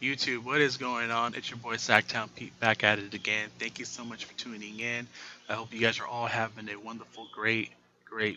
YouTube, what is going on? It's your boy Sactown Pete back at it again. Thank you so much for tuning in. I hope you guys are all having a wonderful, great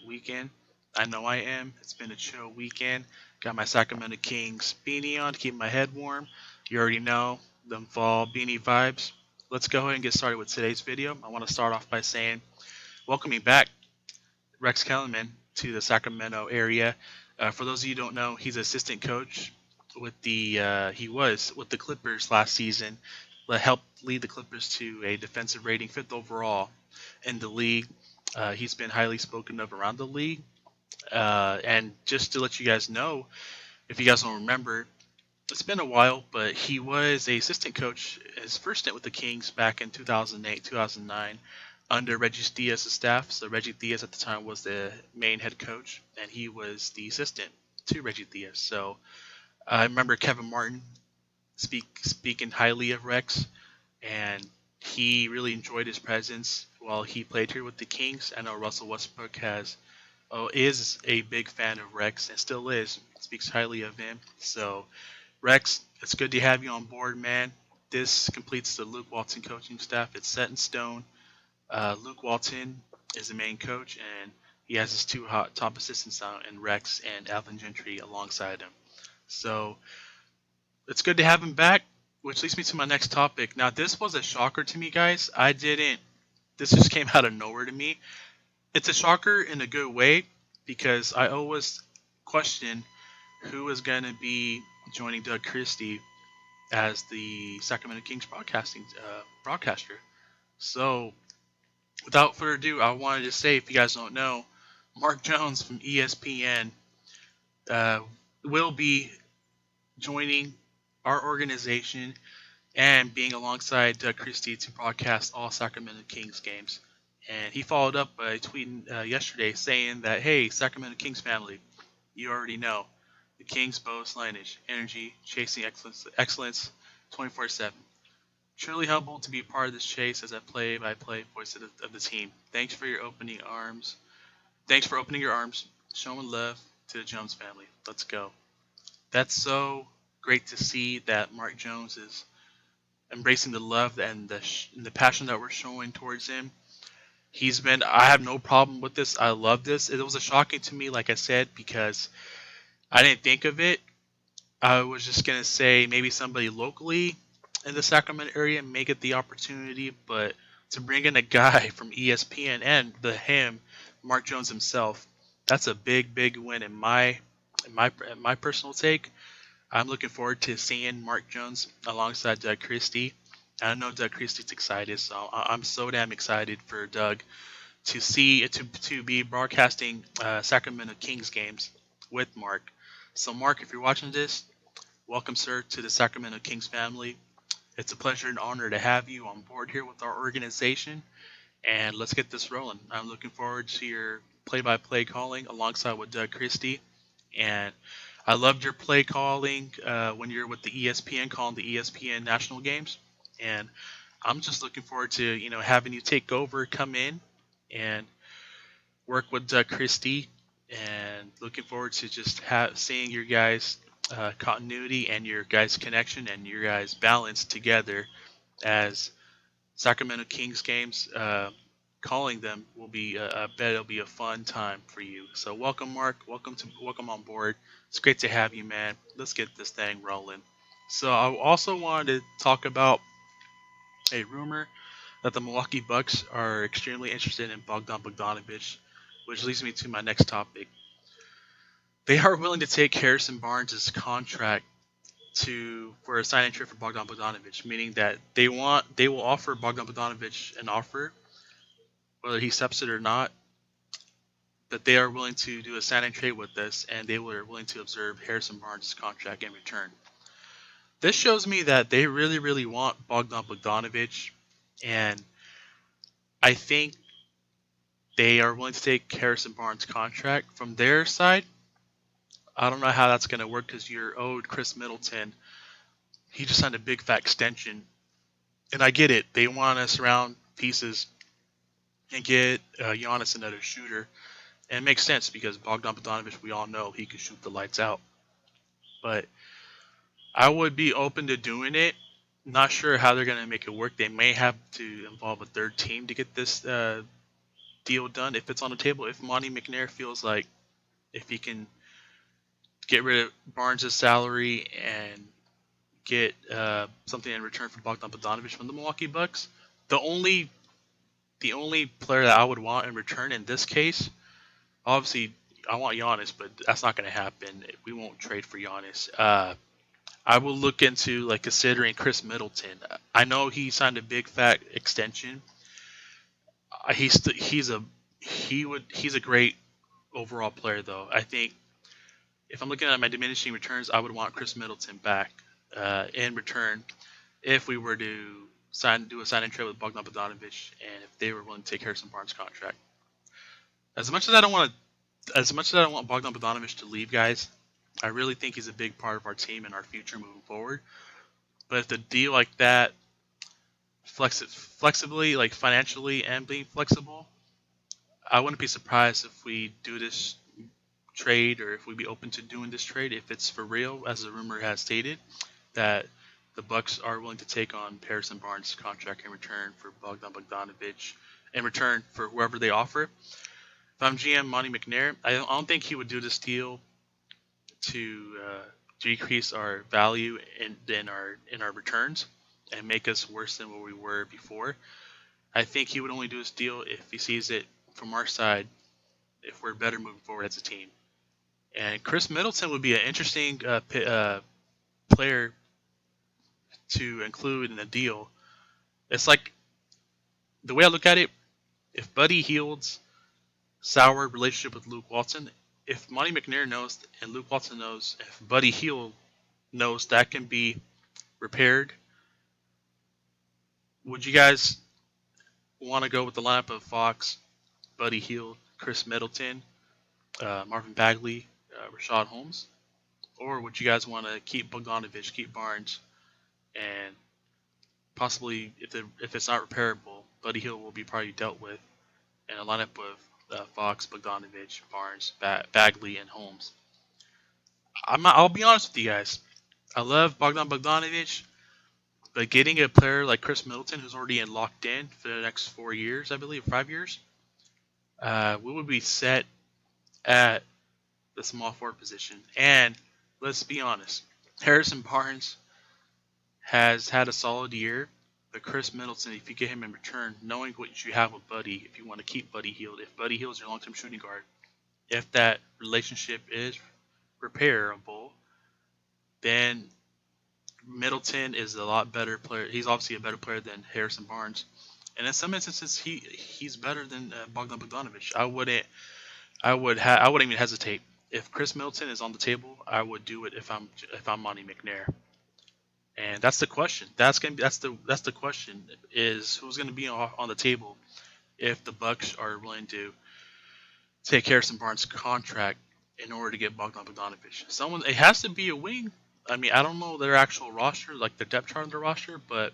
weekend. I know I am. It's been a chill weekend. Got my Sacramento Kings beanie on to keep my head warm. You already know them fall beanie vibes. Let's go ahead and get started with today's video. I want to start off by saying, welcoming back Rex Kellerman to the Sacramento area. For those of you who don't know, he's assistant coach with he was with the Clippers last season. Helped lead the Clippers to a defensive rating fifth overall in the league. He's been highly spoken of around the league. And just to let you guys know, if you guys don't remember, it's been a while, but he was a assistant coach his first stint with the Kings back in 2008, 2009, under Reggie Diaz's staff. So Reggie Diaz at the time was the main head coach, and he was the assistant to Reggie Diaz. So I remember Kevin Martin speaking highly of Rex, and he really enjoyed his presence while he played here with the Kings. I know Russell Westbrook is a big fan of Rex and still is. Speaks highly of him. So Rex, it's good to have you on board, man. This completes the Luke Walton coaching staff. It's set in stone. Luke Walton is the main coach, and he has his two hot top assistants out, and Rex and Alvin Gentry alongside him. So it's good to have him back, which leads me to my next topic. Now, this was a shocker to me, guys. This just came out of nowhere to me. It's a shocker in a good way because I always question who is going to be joining Doug Christie as the Sacramento Kings broadcaster. So, without further ado, I wanted to say, if you guys don't know, Mark Jones from ESPN uh, will be joining our organization and being alongside Doug Christie to broadcast all Sacramento Kings games. And he followed up by tweeting yesterday saying that, hey, Sacramento Kings family, you already know. The Kings boast lineage, energy, chasing excellence 24/7. Truly humbled to be part of this chase as a play-by-play voice of the team. Thanks for your opening arms. Thanks for opening your arms, showing love to the Jones family. Let's go. That's so great to see that Mark Jones is embracing the love and the passion that we're showing towards him. I have no problem with this. I love this. It was a shocking to me, like I said, because I didn't think of it. I was just going to say maybe somebody locally in the Sacramento area may get the opportunity, but to bring in a guy from ESPN and Mark Jones himself, that's a big win in my personal take. I'm looking forward to seeing Mark Jones alongside Doug Christie. I know Doug Christie's excited, so I'm so damn excited for Doug to be broadcasting Sacramento Kings games with Mark. So Mark, if you're watching this, welcome sir to the Sacramento Kings family. It's a pleasure and honor to have you on board here with our organization, and let's get this rolling. I'm looking forward to your play-by-play calling alongside with Doug Christie, and I loved your play calling when you're with the ESPN calling the ESPN national games, and I'm just looking forward to having you take over, come in, and work with Christie, and looking forward to just seeing your guys' continuity and your guys' connection and your guys' balance together as Sacramento Kings games. Calling them will be, I bet it'll be a fun time for you. So welcome, Mark. Welcome on board. It's great to have you, man. Let's get this thing rolling. So I also wanted to talk about a rumor that the Milwaukee Bucks are extremely interested in Bogdan Bogdanovic, which leads me to my next topic. They are willing to take Harrison Barnes' contract for a sign-in trade for Bogdan Bogdanovic, meaning that they will offer Bogdan Bogdanovic an offer, whether he accepts it or not, that they are willing to do a sign-in trade with us, and they were willing to observe Harrison Barnes' contract in return. This shows me that they really want Bogdan Bogdanovic, and I think they are willing to take Harrison Barnes' contract. From their side, I don't know how that's going to work because you're owed Chris Middleton. He just signed a big fat extension. And I get it. They want to surround pieces and get Giannis another shooter. And it makes sense because Bogdan Bogdanovic, we all know he can shoot the lights out. But I would be open to doing it. Not sure how they're going to make it work. They may have to involve a third team to get this deal done if it's on the table. If Monty McNair feels like if he can get rid of Barnes' salary and get something in return for Bogdan Bogdanovic from the Milwaukee Bucks, the only player that I would want in return in this case, obviously, I want Giannis, but that's not going to happen. We won't trade for Giannis. I will look into like considering Chris Middleton. I know he signed a big fat extension. He's a great overall player though. I think if I'm looking at my diminishing returns, I would want Chris Middleton back in return if we were to do a sign and trade with Bogdan Bogdanovic, and if they were willing to take Harrison Barnes' contract. As much as I don't want Bogdan Bogdanovic to leave, guys, I really think he's a big part of our team and our future moving forward. But if the deal like that, flexibly, like financially and being flexible, I wouldn't be surprised if we do this trade or if we'd be open to doing this trade if it's for real, as the rumor has stated, that the Bucks are willing to take on Harrison Barnes' contract in return for Bogdan Bogdanovic, in return for whoever they offer. If I'm GM Monty McNair, I don't think he would do this deal to decrease our value in our returns and make us worse than what we were before. I think he would only do this deal if he sees it from our side, if we're better moving forward as a team. And Chris Middleton would be an interesting player to include in a deal. It's like the way I look at it, if Buddy Hield's sour relationship with Luke Walton, if Monty McNair knows and Luke Walton knows, if Buddy Hield knows that can be repaired, would you guys want to go with the lineup of Fox, Buddy Hield, Chris Middleton, Marvin Bagley, Rashad Holmes? Or would you guys want to keep Bogdanovic, keep Barnes, and possibly, if it's not repairable, Buddy Hield will be probably dealt with in a lineup of Fox, Bogdanovic, Barnes, Bagley, and Holmes? I'll be honest with you guys. I love Bogdan Bogdanovic, but getting a player like Chris Middleton, who's already locked in for the next 4 years, I believe, 5 years, we would be set at the small forward position. And let's be honest, Harrison Barnes has had a solid year, but Chris Middleton, if you get him in return, knowing what you have with Buddy, if you want to keep Buddy Hield, if Buddy Hield is your long-term shooting guard, if that relationship is repairable, then Middleton is a lot better player. He's obviously a better player than Harrison Barnes, and in some instances, he's better than Bogdan Bogdanovic. I wouldn't even hesitate. If Chris Middleton is on the table, I would do it if I'm Monty McNair. And that's the question. That's the question is who's gonna be on the table if the Bucks are willing to take Harrison Barnes' contract in order to get Bogdan Bogdanovic. It has to be a wing. I mean, I don't know their actual roster, like the depth chart on their roster, but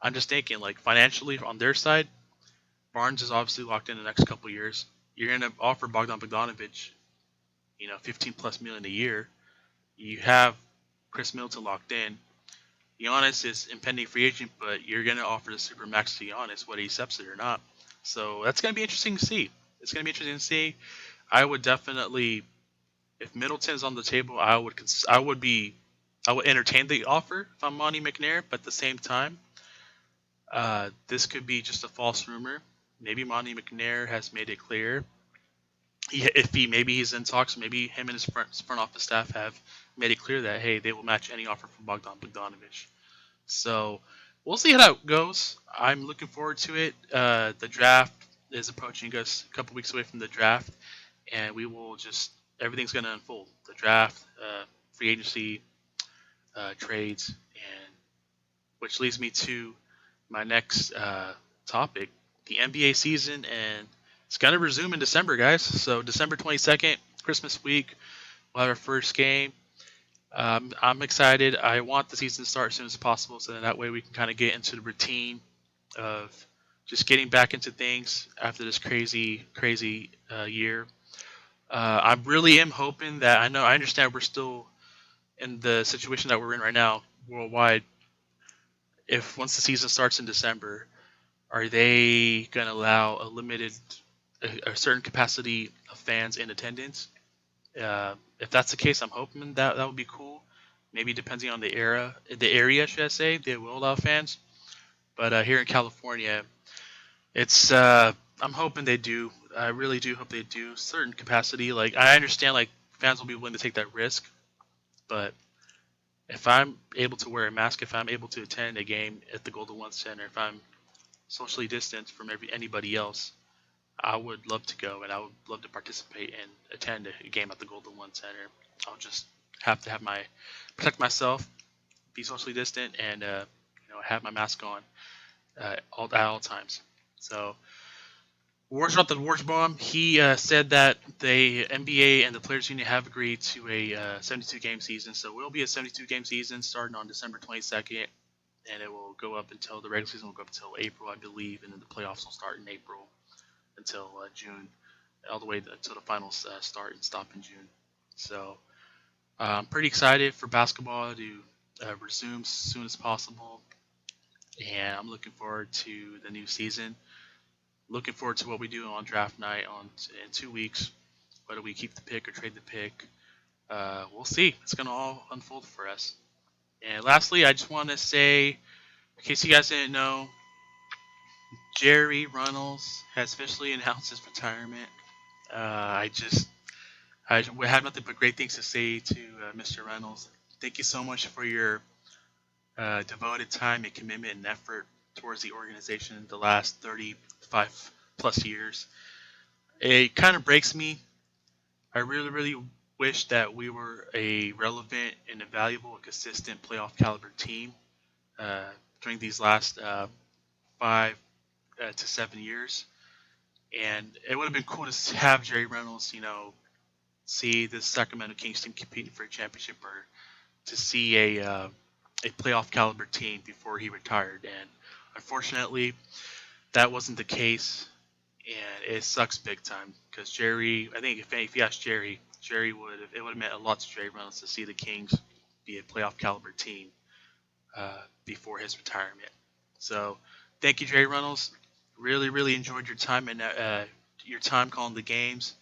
I'm just thinking, like financially on their side, Barnes is obviously locked in the next couple of years. You're gonna offer Bogdan Bogdanovic, 15 plus million a year. You have Chris Middleton locked in. Giannis is impending free agent, but you're gonna offer the super max to Giannis, whether he accepts it or not. So that's gonna be interesting to see. It's gonna be interesting to see. I would definitely, if Middleton's on the table, I would entertain the offer if I'm Monty McNair. But at the same time, this could be just a false rumor. Maybe Monty McNair has made it clear. Maybe he's in talks. Maybe him and his front office staff have made it clear that hey, they will match any offer from Bogdan Bogdanovic. So we'll see how that goes. I'm looking forward to it. The draft is approaching us a couple weeks away from the draft, and we will everything's going to unfold. The draft, free agency, trades, and which leads me to my next topic, the NBA season, and it's going to resume in December, guys. So December 22nd, Christmas week, we'll have our first game. I'm excited. I want the season to start as soon as possible, so that way we can kind of get into the routine of just getting back into things after this crazy year. I really am hoping that I understand we're still in the situation that we're in right now worldwide, if once the season starts in December, are they going to allow a certain capacity of fans in attendance? If that's the case, I'm hoping that would be cool. Maybe depending on the area, should I say, they will allow fans. But here in California, it's I'm hoping they do. I really do hope they do. Certain capacity, like I understand, like fans will be willing to take that risk, but if I'm able to wear a mask, if I'm able to attend a game at the Golden One Center, if I'm socially distanced from anybody else, I would love to go and I would love to participate and attend a game at the Golden One Center. I'll just have to have my protect myself, be socially distant, and have my mask on at all times. So Wars about the Wars bomb. He said that the NBA and the Players Union have agreed to a 72 game season. So it will be a 72 game season starting on December 22nd, and it will go up until the regular season will go up until April, I believe, and then the playoffs will start in April until June, all the way until the finals start and stop in June. So I'm pretty excited for basketball to resume as soon as possible, and I'm looking forward to the new season. Looking forward to what we do on draft night in 2 weeks. Whether we keep the pick or trade the pick, we'll see. It's gonna all unfold for us. And lastly, I just want to say, in case you guys didn't know, Jerry Reynolds has officially announced his retirement. I have nothing but great things to say to Mr. Reynolds. Thank you so much for your devoted time and commitment and effort towards the organization the last 35 plus years. It kind of breaks me. I really, really wish that we were a relevant and a valuable and consistent playoff caliber team uh, during these last 5 to 7 years. And it would have been cool to have Jerry Reynolds, see the Sacramento Kings team competing for a championship, or to see a playoff caliber team before he retired. And unfortunately, that wasn't the case, and it sucks big time because Jerry. I think if you asked Jerry, it would have meant a lot to Jerry Reynolds to see the Kings be a playoff caliber team before his retirement. So thank you, Jerry Reynolds. Really, really enjoyed your time and your time calling the games.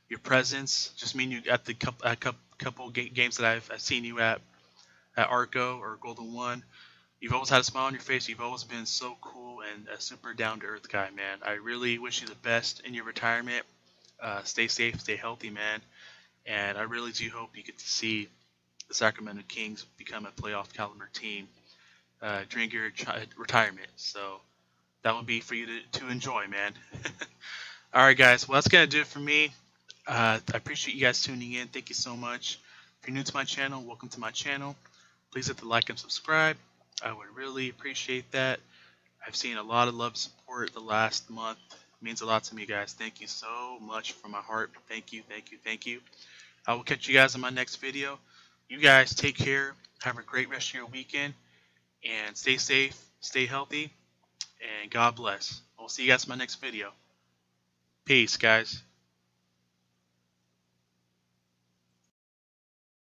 Your presence, just meeting you at the couple games that I've seen you at Arco or Golden One. You've always had a smile on your face. You've always been so cool and a super down to earth guy, man. I really wish you the best in your retirement. Stay safe, stay healthy, man. And I really do hope you get to see the Sacramento Kings become a playoff caliber team during your retirement. So that would be for you to enjoy, man. All right, guys. Well, that's going to do it for me. I appreciate you guys tuning in. Thank you so much. If you're new to my channel, welcome to my channel. Please hit the like and subscribe. I would really appreciate that. I've seen a lot of love and support the last month. It means a lot to me, guys. Thank you so much from my heart. Thank you, thank you, thank you. I will catch you guys in my next video. You guys take care. Have a great rest of your weekend. And stay safe, stay healthy, and God bless. I'll see you guys in my next video. Peace, guys.